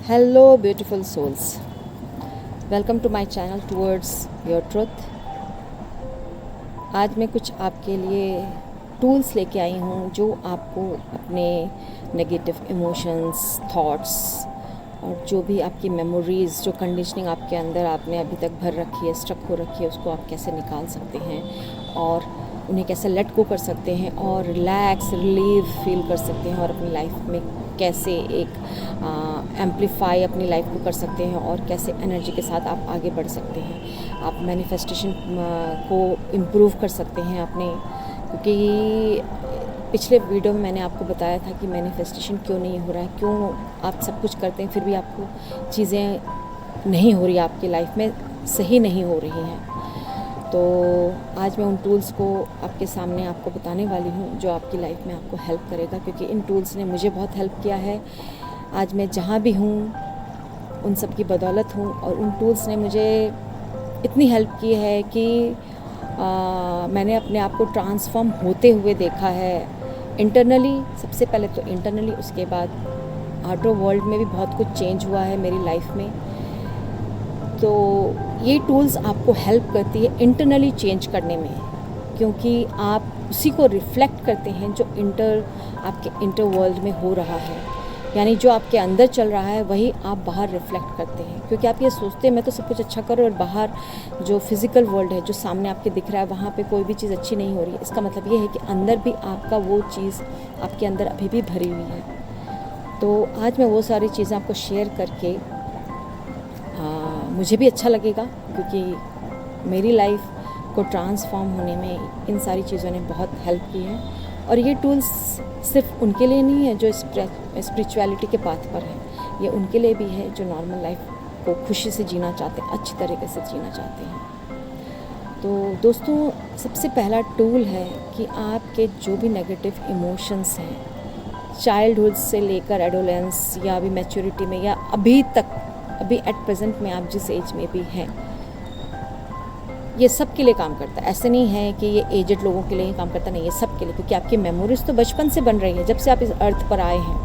Hello, beautiful souls. Welcome to my channel Towards Your Truth. आज मैं कुछ आपके लिए टूल्स लेके आई हूँ जो आपको अपने नेगेटिव इमोशंस, थॉट्स और जो भी आपकी मेमोरीज़, जो कंडीशनिंग आपके अंदर आपने अभी तक भर रखी है, स्टक हो रखी है, उसको आप कैसे निकाल सकते हैं और उन्हें कैसे लेट गो कर सकते हैं और रिलैक्स, रिलीव फील कर सकते हैं और अपनी लाइफ में कैसे एक एम्पलीफाई अपनी लाइफ को कर सकते हैं और कैसे एनर्जी के साथ आप आगे बढ़ सकते हैं। आप मैनिफेस्टेशन को इम्प्रूव कर सकते हैं अपने, क्योंकि पिछले वीडियो में मैंने आपको बताया था कि मैनिफेस्टेशन क्यों नहीं हो रहा है, क्यों आप सब कुछ करते हैं फिर भी आपको चीज़ें नहीं हो रही, आपकी लाइफ में सही नहीं हो रही हैं। तो आज मैं उन टूल्स को आपके सामने आपको बताने वाली हूँ जो आपकी लाइफ में आपको हेल्प करेगा, क्योंकि इन टूल्स ने मुझे बहुत हेल्प किया है। आज मैं जहाँ भी हूँ उन सब की बदौलत हूँ और उन टूल्स ने मुझे इतनी हेल्प की है कि मैंने अपने आप को ट्रांसफॉर्म होते हुए देखा है। इंटरनली, सबसे पहले तो इंटरनली, उसके बाद आउटर वर्ल्ड में भी बहुत कुछ चेंज हुआ है मेरी लाइफ में। तो ये टूल्स आपको हेल्प करती है इंटरनली चेंज करने में, क्योंकि आप उसी को रिफ्लेक्ट करते हैं जो आपके इंटर वर्ल्ड में हो रहा है। यानी जो आपके अंदर चल रहा है वही आप बाहर रिफ्लेक्ट करते हैं, क्योंकि आप ये सोचते हैं मैं तो सब कुछ अच्छा करूँ और बाहर जो फिज़िकल वर्ल्ड है, जो सामने आपके दिख रहा है, वहाँ पे कोई भी चीज़ अच्छी नहीं हो रही है। इसका मतलब ये है कि अंदर भी आपका वो चीज़ आपके अंदर अभी भी भरी हुई है। तो आज मैं वो सारी चीज़ें आपको शेयर करके मुझे भी अच्छा लगेगा, क्योंकि मेरी लाइफ को ट्रांसफॉर्म होने में इन सारी चीज़ों ने बहुत हेल्प की है। और ये टूल्स सिर्फ उनके लिए नहीं है जो स्पिरिचुअलिटी के पाथ पर हैं, ये उनके लिए भी है जो नॉर्मल लाइफ को खुशी से जीना चाहते हैं, अच्छी तरीके से जीना चाहते हैं। तो दोस्तों, सबसे पहला टूल है कि आपके जो भी नेगेटिव इमोशंस हैं, चाइल्डहुड से लेकर एडोलेंस या अभी मैच्योरिटी में या अभी एट प्रेजेंट में आप जिस एज में भी हैं, ये सब के लिए काम करता है। ऐसे नहीं है कि ये एजेड लोगों के लिए ही काम करता, नहीं, ये सब के लिए, क्योंकि आपकी मेमोरीज तो बचपन से बन रही है, जब से आप इस अर्थ पर आए हैं।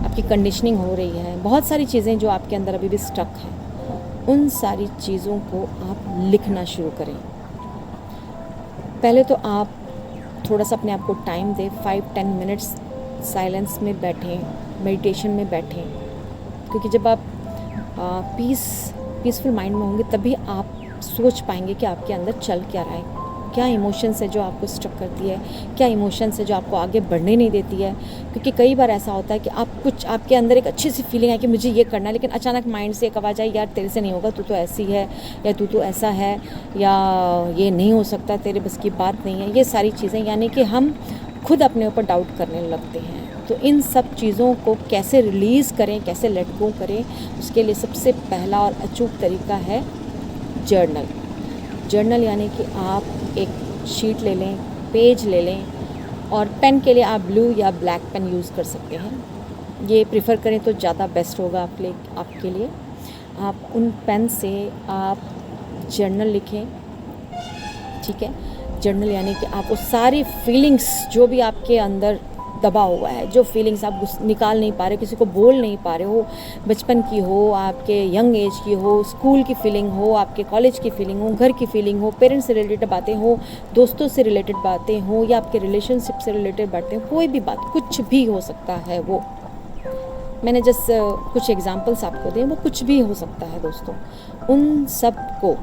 आपकी कंडीशनिंग हो रही है, बहुत सारी चीज़ें जो आपके अंदर अभी भी स्टक हैं, उन सारी चीज़ों को आप लिखना शुरू करें। पहले तो आप थोड़ा सा अपने आप को टाइम दें, 5-10 मिनट्स साइलेंस में बैठें, मेडिटेशन में बैठें, क्योंकि जब आप पीसफुल माइंड में होंगे तभी आप सोच पाएंगे कि आपके अंदर चल क्या रहा है, क्या इमोशंस है जो आपको स्टक करती है, क्या इमोशंस है जो आपको आगे बढ़ने नहीं देती है। क्योंकि कई बार ऐसा होता है कि आपके अंदर एक अच्छी सी फीलिंग है कि मुझे ये करना है, लेकिन अचानक माइंड से एक आवाज़ आई, यार तेरे से नहीं होगा, तू तो ऐसी है, या तू तो ऐसा है, या ये नहीं हो सकता, तेरे बस की बात नहीं है। ये सारी चीज़ें, यानी कि हम खुद अपने ऊपर डाउट करने लगते हैं। तो इन सब चीज़ों को कैसे रिलीज़ करें, कैसे लेट गो करें, उसके लिए सबसे पहला और अचूक तरीका है जर्नल। यानी कि आप एक शीट ले लें, पेज ले लें, और पेन के लिए आप ब्लू या ब्लैक पेन यूज़ कर सकते हैं। ये प्रिफ़र करें तो ज़्यादा बेस्ट होगा आपके लिए। आप उन पेन से आप जर्नल लिखें, ठीक है। जर्नल यानी कि आप वो सारी फीलिंग्स जो भी आपके अंदर दबा हुआ है, जो फीलिंग्स आप निकाल नहीं पा रहे, किसी को बोल नहीं पा रहे हो, बचपन की हो, आपके यंग एज की हो, स्कूल की फीलिंग हो, आपके कॉलेज की फीलिंग हो, घर की फीलिंग हो, पेरेंट्स से रिलेटेड बातें हो, दोस्तों से रिलेटेड बातें हो, या आपके रिलेशनशिप से रिलेटेड बातें हो, कोई भी बात, कुछ भी हो सकता है। वो मैंने जस्ट कुछ एग्जांपल्स आपको दिए, वो कुछ भी हो सकता है दोस्तों। उन सब को,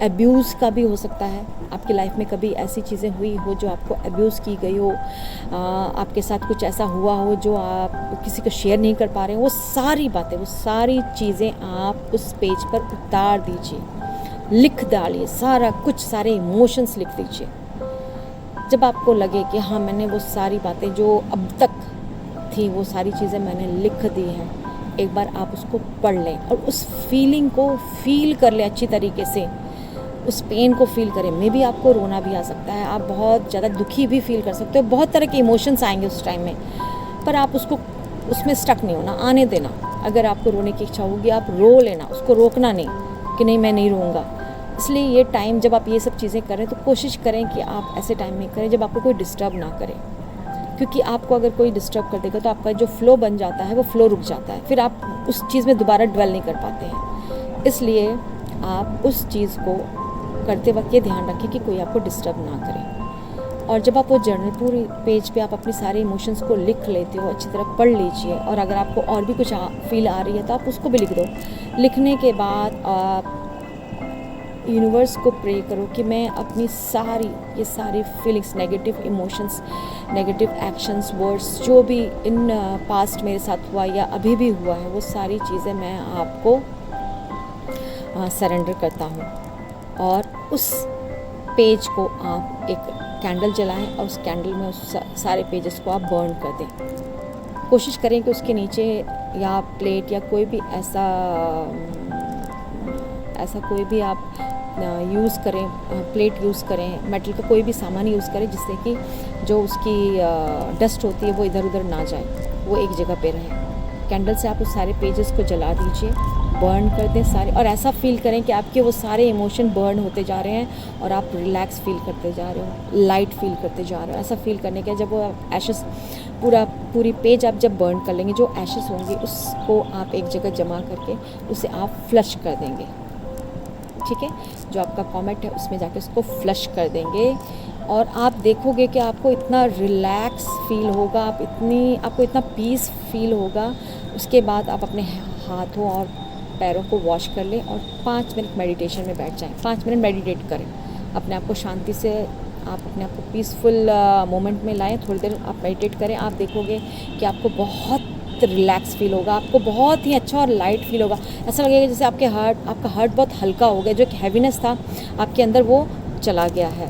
अब्यूज़ का भी हो सकता है, आपकी लाइफ में कभी ऐसी चीज़ें हुई हो जो आपको अब्यूज़ की गई हो, आपके साथ कुछ ऐसा हुआ हो जो आप किसी को शेयर नहीं कर पा रहे हो, वो सारी बातें, वो सारी चीज़ें आप उस पेज पर उतार दीजिए, लिख डालिए, सारा कुछ, सारे इमोशंस लिख दीजिए। जब आपको लगे कि हाँ, मैंने वो सारी बातें जो अब तक थी, वो सारी चीज़ें मैंने लिख दी हैं, एक बार आप उसको पढ़ लें और उस फीलिंग को फील कर लें अच्छी तरीके से, उस पेन को फील करें। मे बी आपको रोना भी आ सकता है, आप बहुत ज़्यादा दुखी भी फील कर सकते हो, बहुत तरह के इमोशंस आएंगे उस टाइम में, पर आप उसमें स्टक नहीं होना, आने देना। अगर आपको रोने की इच्छा होगी, आप रो लेना, उसको रोकना नहीं कि नहीं मैं नहीं रोऊंगा। इसलिए ये टाइम, जब आप ये सब चीज़ें करें तो कोशिश करें कि आप ऐसे टाइम में करें जब आपको कोई डिस्टर्ब ना करे, क्योंकि आपको अगर कोई डिस्टर्ब कर देगा तो आपका जो फ्लो बन जाता है वो फ्लो रुक जाता है, फिर आप उस चीज़ में दोबारा ड्वेल नहीं कर पाते हैं। इसलिए आप उस चीज़ को करते वक्त ये ध्यान रखें कि कोई आपको डिस्टर्ब ना करे। और जब आप वो जर्नल पूरी पेज पे आप अपने सारे इमोशंस को लिख लेते हो, अच्छी तरह पढ़ लीजिए, और अगर आपको और भी कुछ फील आ रही है तो आप उसको भी लिख दो। लिखने के बाद आप यूनिवर्स को प्रे करो कि मैं अपनी ये सारी feelings, negative emotions, negative actions, words, जो भी इन पास्ट मेरे साथ हुआ या अभी भी हुआ है, वो सारी चीज़ें मैं आपको सरेंडर करता हूँ। और उस पेज को आप एक कैंडल जलाएं और उस कैंडल में उस सारे पेजेस को आप बर्न कर दें। कोशिश करें कि उसके नीचे या प्लेट या कोई भी ऐसा कोई भी आप यूज़ करें, प्लेट यूज़ करें, मेटल का कोई भी सामान यूज़ करें जिससे कि जो उसकी डस्ट होती है वो इधर उधर ना जाए, वो एक जगह पे रहे। कैंडल से आप उस सारे पेजेस को जला दीजिए, बर्न कर दें सारे, और ऐसा फील करें कि आपके वो सारे इमोशन बर्न होते जा रहे हैं और आप रिलैक्स फील करते जा रहे हो, लाइट फील करते जा रहे हो। ऐसा फील करने के जब वो एशेस पूरी पेज आप जब बर्न कर लेंगे, जो एशेस होंगे उसको आप एक जगह जमा करके उसे आप फ्लश कर देंगे। ठीक है, जो आपका कमेंट है उसमें जाके उसको फ्लश कर देंगे और आप देखोगे कि आपको इतना रिलैक्स फील होगा, आपको इतना पीस फील होगा। उसके बाद आप अपने हाथों और पैरों को वॉश कर लें और 5 मिनट मेडिटेशन में बैठ जाएं। 5 मिनट मेडिटेट करें, अपने आप को शांति से, आप अपने आप को पीसफुल मोमेंट में लाएं। थोड़ी देर आप मेडिटेट करें, आप देखोगे कि आपको बहुत रिलैक्स फील होगा, आपको बहुत ही अच्छा और लाइट फील होगा। ऐसा लगेगा जैसे आपका हार्ट बहुत हल्का हो गया, जो एक हैवीनेस था आपके अंदर वो चला गया है।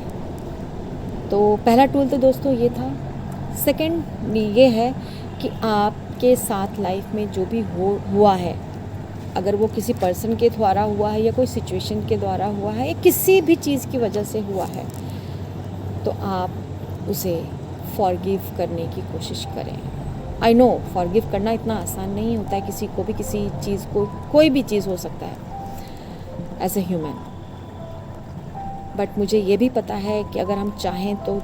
तो पहला टूल तो दोस्तों ये था। सेकंड ये है कि आपके साथ लाइफ में जो भी हुआ है, अगर वो किसी पर्सन के द्वारा हुआ है या कोई सिचुएशन के द्वारा हुआ है या किसी भी चीज़ की वजह से हुआ है, तो आप उसे फॉरगिव करने की कोशिश करें। आई नो फॉरगिव करना इतना आसान नहीं होता है, किसी को भी किसी चीज़ को, कोई भी चीज़ हो सकता है एज ए ह्यूमन, बट मुझे ये भी पता है कि अगर हम चाहें तो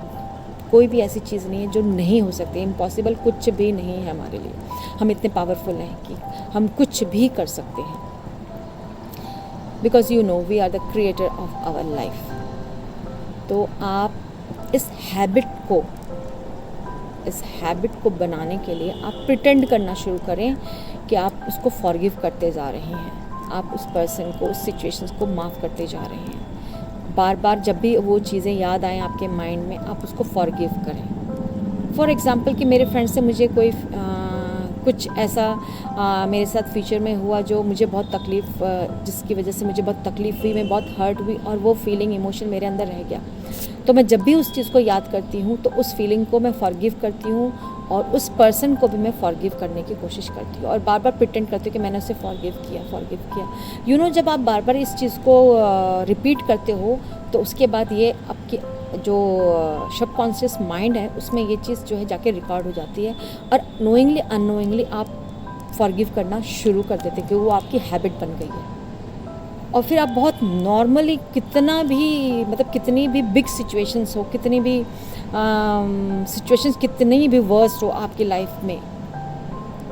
कोई भी ऐसी चीज़ नहीं है जो नहीं हो सकती। इम्पॉसिबल कुछ भी नहीं है हमारे लिए। हम इतने पावरफुल हैं कि हम कुछ भी कर सकते हैं, because you know we are the creator of our life. तो आप इस हैबिट को बनाने के लिए आप प्रिटेंड करना शुरू करें कि आप उसको फॉरगिव करते जा रहे हैं, आप उस पर्सन को, उस सिचुएशंस को माफ़ करते जा रहे हैं। बार बार जब भी वो चीज़ें याद आएँ आपके माइंड में, आप उसको फॉरगिव करें। फॉर एग्ज़ाम्पल कि मेरे फ्रेंड से मुझे कोई कुछ ऐसा मेरे साथ फ्यूचर में हुआ जो मुझे बहुत जिसकी वजह से मुझे बहुत तकलीफ़ हुई, मैं बहुत हर्ट हुई और वो फीलिंग, इमोशन मेरे अंदर रह गया। तो मैं जब भी उस चीज़ को याद करती हूँ तो उस फीलिंग को मैं फॉरगिव करती हूँ और उस पर्सन को भी मैं फॉरगिव करने की कोशिश करती हूँ और बार बार प्रिटेंड करती हूँ कि मैंने उसे फॉरगिव किया। यू नो, जब आप बार बार इस चीज़ को रिपीट करते हो तो उसके बाद ये आपकी जो सबकॉन्शियस माइंड है उसमें ये चीज़ जो है जाके रिकॉर्ड हो जाती है और नोइंगली अननोइंगली आप फॉरगिव करना शुरू कर देते हैं, क्योंकि वो आपकी हैबिट बन गई है। और फिर आप बहुत नॉर्मली कितनी भी बिग सिचुएशंस हो, कितनी भी सिचुएशंस कितनी भी वर्स्ट हो आपकी लाइफ में,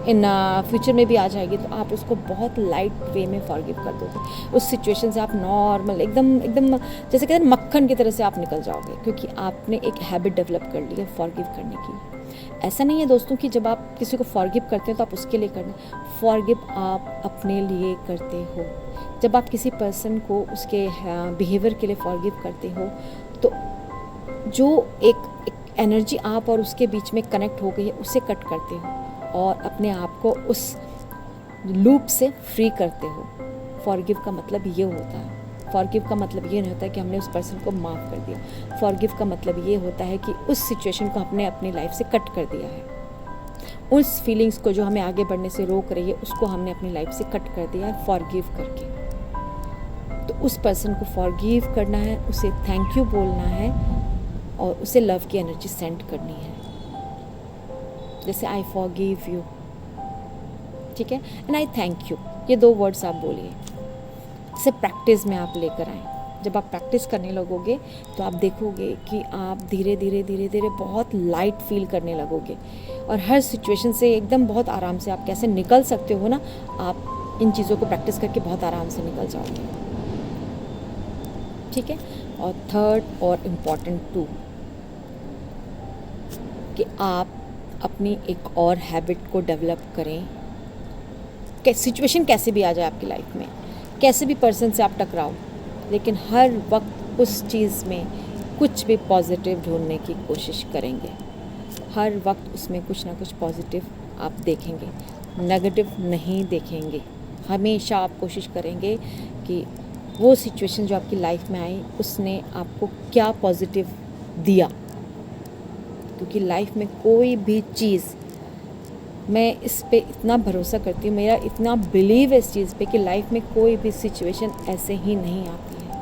इन फ्यूचर में भी आ जाएगी, तो आप उसको बहुत लाइट वे में फॉरगिव कर दोगे। उस सिचुएशन से आप नॉर्मल एकदम जैसे कहते हैं मक्खन की तरह से आप निकल जाओगे, क्योंकि आपने एक हैबिट डेवलप कर ली है फॉरगिव करने की। ऐसा नहीं है दोस्तों कि जब आप किसी को फॉरगिव करते हैं तो आप उसके लिए करना, फॉरगिव आप अपने लिए करते हो। जब आप किसी पर्सन को उसके बिहेवियर के लिए फॉरगिव करते हो तो जो एक एनर्जी आप और उसके बीच में कनेक्ट हो गई है उसे कट करते हो और अपने आप को उस लूप से फ्री करते हो। फॉरगिव का मतलब ये होता है। फॉरगिव का मतलब ये नहीं होता है कि हमने उस पर्सन को माफ़ कर दिया। फॉरगिव का मतलब ये होता है कि उस सिचुएशन को हमने अपनी लाइफ से कट कर दिया है। उस फीलिंग्स को जो हमें आगे बढ़ने से रोक रही है उसको हमने अपनी लाइफ से कट कर दिया है फॉरगिव करके। तो उस पर्सन को फॉरगिव करना है, उसे थैंक यू बोलना है और उसे लव की एनर्जी सेंड करनी है, जैसे आई फॉरगिव यू, ठीक है, एंड आई थैंक यू। ये 2 वर्ड्स आप बोलिए, इसे प्रैक्टिस में आप लेकर आएँ। जब आप प्रैक्टिस करने लगोगे तो आप देखोगे कि आप धीरे धीरे बहुत लाइट फील करने लगोगे और हर सिचुएशन से एकदम बहुत आराम से आप कैसे निकल सकते हो ना, आप इन चीज़ों को प्रैक्टिस करके बहुत आराम से निकल जाओगे। ठीक है। और थर्ड और इम्पॉर्टेंट टू, कि आप अपनी एक और हैबिट को डेवलप करें। सिचुएशन कैसे भी आ जाए आपकी लाइफ में, कैसे भी पर्सन से आप टकराओ, लेकिन हर वक्त उस चीज़ में कुछ भी पॉजिटिव ढूंढने की कोशिश करेंगे। हर वक्त उसमें कुछ ना कुछ पॉजिटिव आप देखेंगे, नेगेटिव नहीं देखेंगे। हमेशा आप कोशिश करेंगे कि वो सिचुएशन जो आपकी लाइफ में आई उसने आपको क्या पॉजिटिव दिया, क्योंकि लाइफ में कोई भी चीज़, मैं इस पे इतना भरोसा करती हूँ, मेरा इतना बिलीव है इस चीज़ पे कि लाइफ में कोई भी सिचुएशन ऐसे ही नहीं आती है।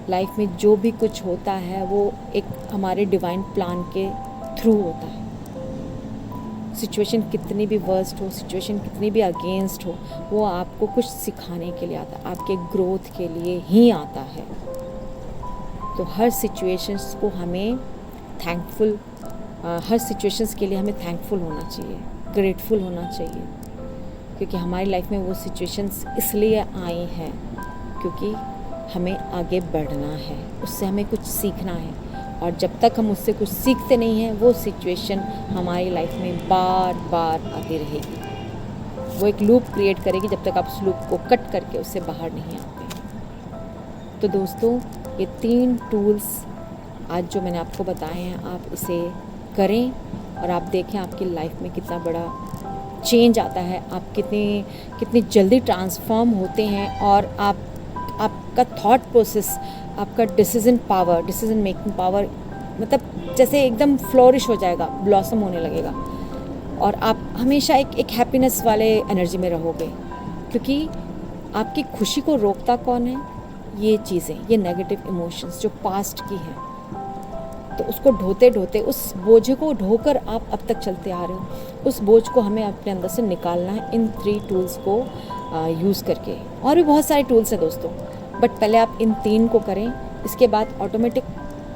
लाइफ में जो भी कुछ होता है वो एक हमारे डिवाइन प्लान के थ्रू होता है। सिचुएशन कितनी भी वर्स्ट हो, सिचुएशन कितनी भी अगेंस्ट हो, वो आपको कुछ सिखाने के लिए आता है, आपके ग्रोथ के लिए ही आता है। तो हर सिचुएशंस को हमें थैंकफुल, हर सिचुएशंस के लिए हमें थैंकफुल होना चाहिए, ग्रेटफुल होना चाहिए, क्योंकि हमारी लाइफ में वो सिचुएशंस इसलिए आई हैं क्योंकि हमें आगे बढ़ना है, उससे हमें कुछ सीखना है। और जब तक हम उससे कुछ सीखते नहीं हैं, वो सिचुएशन हमारी लाइफ में बार बार आती रहेगी। वो एक लूप क्रिएट करेगी जब तक आप उस लूप को कट करके उससे बाहर नहीं आते। तो दोस्तों, ये 3 टूल्स आज जो मैंने आपको बताए हैं, आप इसे करें और आप देखें आपकी लाइफ में कितना बड़ा चेंज आता है, आप कितनी जल्दी ट्रांसफॉर्म होते हैं और आपका थॉट प्रोसेस, आपका डिसीजन मेकिंग पावर मतलब जैसे एकदम फ्लोरिश हो जाएगा, ब्लॉसम होने लगेगा और आप हमेशा एक हैप्पीनेस वाले एनर्जी में रहोगे। क्योंकि आपकी खुशी को रोकता कौन है? ये चीज़ें, ये नेगेटिव इमोशंस जो पास्ट की हैं। तो उसको ढोते उस बोझ को ढोकर आप अब तक चलते आ रहे हो, उस बोझ को हमें अपने अंदर से निकालना है इन 3 टूल्स को यूज़ करके। और भी बहुत सारे टूल्स हैं दोस्तों, बट पहले आप इन 3 को करें, इसके बाद ऑटोमेटिक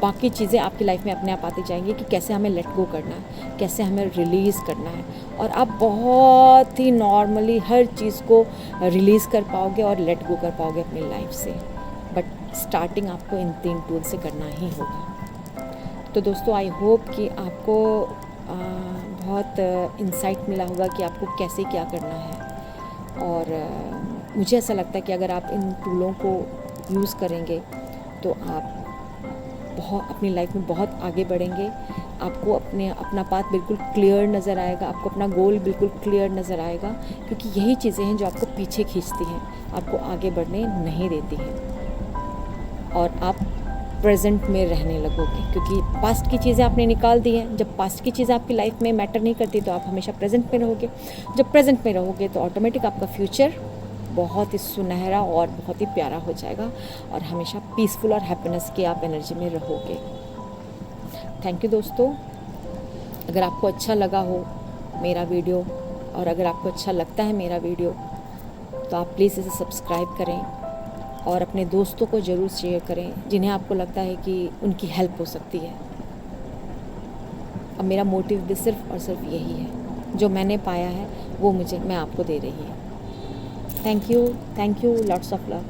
बाकी चीज़ें आपकी लाइफ में अपने आप आती जाएंगी कि कैसे हमें लेट गो करना है, कैसे हमें रिलीज़ करना है। और आप बहुत ही नॉर्मली हर चीज़ को रिलीज़ कर पाओगे और लेट गो कर पाओगे अपनी लाइफ से। बट स्टार्टिंग आपको इन 3 टूल से करना ही होगा। तो दोस्तों, आई होप कि आपको बहुत इंसाइट मिला होगा कि आपको कैसे क्या करना है। और मुझे ऐसा लगता है कि अगर आप इन टूलों को यूज़ करेंगे तो आप अपनी लाइफ में बहुत आगे बढ़ेंगे। आपको अपना पाथ बिल्कुल क्लियर नज़र आएगा, आपको अपना गोल बिल्कुल क्लियर नज़र आएगा, क्योंकि यही चीज़ें हैं जो आपको पीछे खींचती हैं, आपको आगे बढ़ने नहीं देती हैं। और आप प्रेजेंट में रहने लगोगे, क्योंकि पास्ट की चीज़ें आपने निकाल दी हैं। जब पास्ट की चीज़ें आपकी लाइफ में मैटर नहीं करती तो आप हमेशा प्रेजेंट में रहोगे। जब प्रेजेंट में रहोगे तो ऑटोमेटिक आपका फ्यूचर बहुत ही सुनहरा और बहुत ही प्यारा हो जाएगा और हमेशा पीसफुल और हैप्पीनेस की आप एनर्जी में रहोगे। थैंक यू दोस्तों। अगर आपको अच्छा लगा हो मेरा वीडियो, और अगर आपको अच्छा लगता है मेरा वीडियो, तो आप प्लीज़ इसे सब्सक्राइब करें और अपने दोस्तों को ज़रूर शेयर करें जिन्हें आपको लगता है कि उनकी हेल्प हो सकती है। अब मेरा मोटिव भी सिर्फ और सिर्फ यही है, जो मैंने पाया है वो मैं आपको दे रही है। Thank you, lots of love.